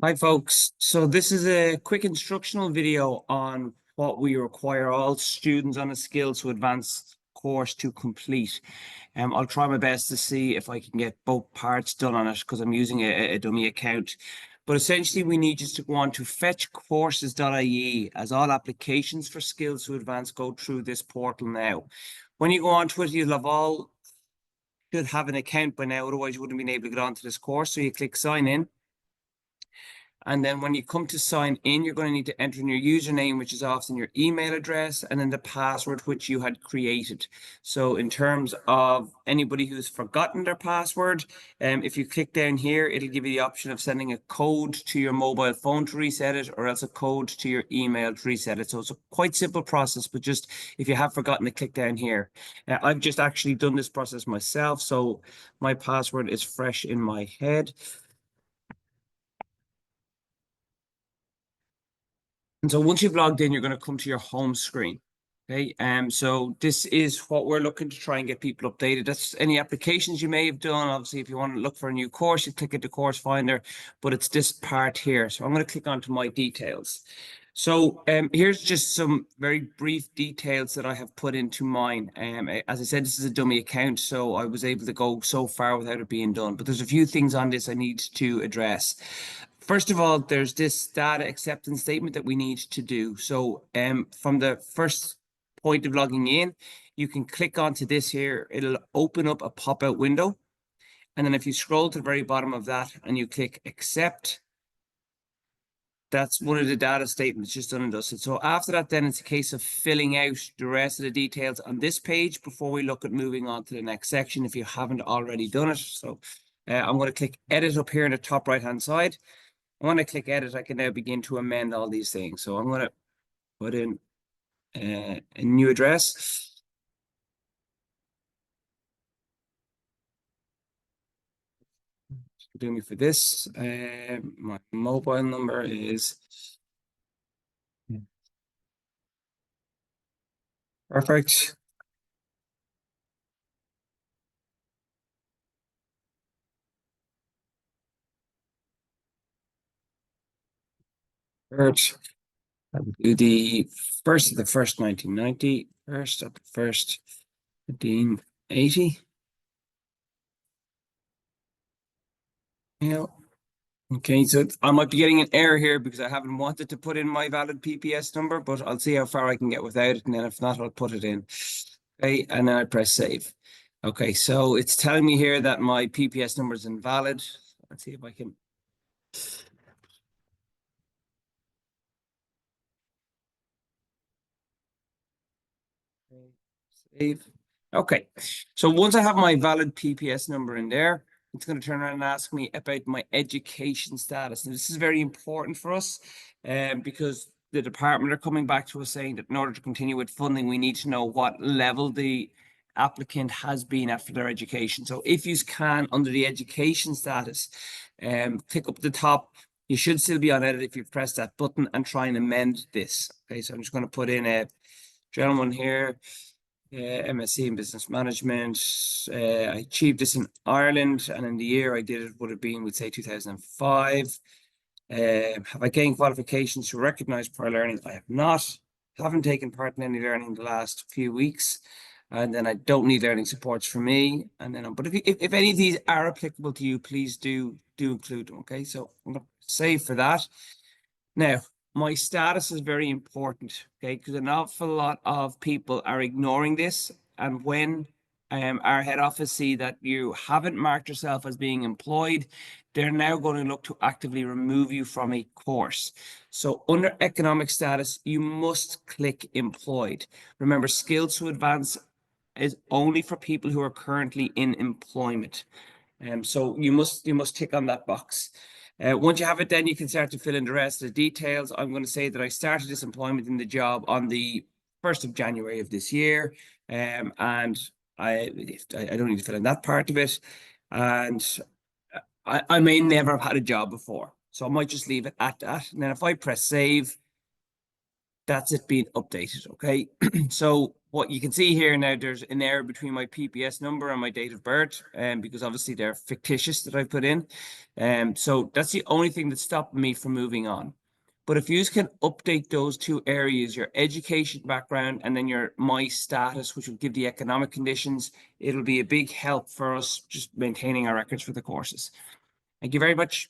Hi folks, so this is a quick instructional video on what we require all students on a Skills to Advanced course to complete. I'll try my best to see if I can get both parts done on it because I'm using a dummy account. But essentially we need you to go on to fetchcourses.ie as all applications for Skills to Advanced go through this portal now. When you go onto it, you'll have all should have an account by now, otherwise you wouldn't have been able to get onto this course. So you click sign in. And then when you come to sign in, you're going to need to enter in your username, which is often your email address, and then the password which you had created. So in terms of anybody who's forgotten their password, if you click down here, it'll give you the option of sending a code to your mobile phone to reset it, or else a code to your email to reset it. So it's a quite simple process, but just if you have forgotten to click down here. I've just actually done this process myself, so my password is fresh in my head. And so once you've logged in, you're going to come to your home screen. Okay, so this is what we're looking to try and get people updated. That's any applications you may have done. Obviously, if you want to look for a new course, you click into Course Finder, but it's this part here. So I'm going to click onto my details. So here's just some very brief details that I have put into mine. As I said, this is a dummy account, so I was able to go so far without it being done. But there's a few things on this I need to address. First of all, there's this data acceptance statement that we need to do. So from the first point of logging in, you can click onto this here. It'll open up a pop-out window. And then if you scroll to the very bottom of that and you click accept, that's one of the data statements just done and dusted. So after that, then it's a case of filling out the rest of the details on this page before we look at moving on to the next section if you haven't already done it. So I'm going to click edit up here in the top right-hand side. When I click edit, I can now begin to amend all these things. So I'm going to put in a new address. Do me for this. My mobile number is perfect. First, I will do the first of the first 1990. First of the first 1980. Yeah. Okay, so I might be getting an error here because I haven't wanted to put in my valid PPS number, but I'll see how far I can get without it, and then if not, I'll put it in. Okay, and then I press save. Okay, so it's telling me here that my PPS number is invalid. Let's see if I can. Save. Okay, so once I have my valid PPS number in there, it's going to turn around and ask me about my education status. And this is very important for us because the department are coming back to us saying that in order to continue with funding, we need to know what level the applicant has been at for their education. So if you can, under the education status, click up the top. You should still be on edit if you've pressed that button and try and amend this. Okay, so I'm just going to put in a gentleman here. MSc in Business Management. I achieved this in Ireland, and in the year I did it would have been, we'd say, 2005. Have I gained qualifications to recognize prior learning? I have not. Haven't taken part in any learning in the last few weeks. And then I don't need learning supports for me. And then, but if any of these are applicable to you, please do include them. Okay, so I'm going to save for that. Now, my status is very important, okay, because an awful lot of people are ignoring this. And when our head office see that you haven't marked yourself as being employed, they're now going to look to actively remove you from a course. So under economic status, you must click employed. Remember, Skills to Advance is only for people who are currently in employment. So you must tick on that box. Once you have it, then you can start to fill in the rest of the details. I'm going to say that I started this employment in the job on the 1st of January of this year. And I don't need to fill in that part of it. And I may never have had a job before. So I might just leave it at that. And then if I press save, That's it being updated. Okay. So what you can see here now, there's an error between my PPS number and my date of birth, because obviously they're fictitious that I put in. So that's the only thing that's stopping me from moving on. But if you can update those two areas, your education background and then your my status, which will give the economic conditions, it'll be a big help for us just maintaining our records for the courses. Thank you very much.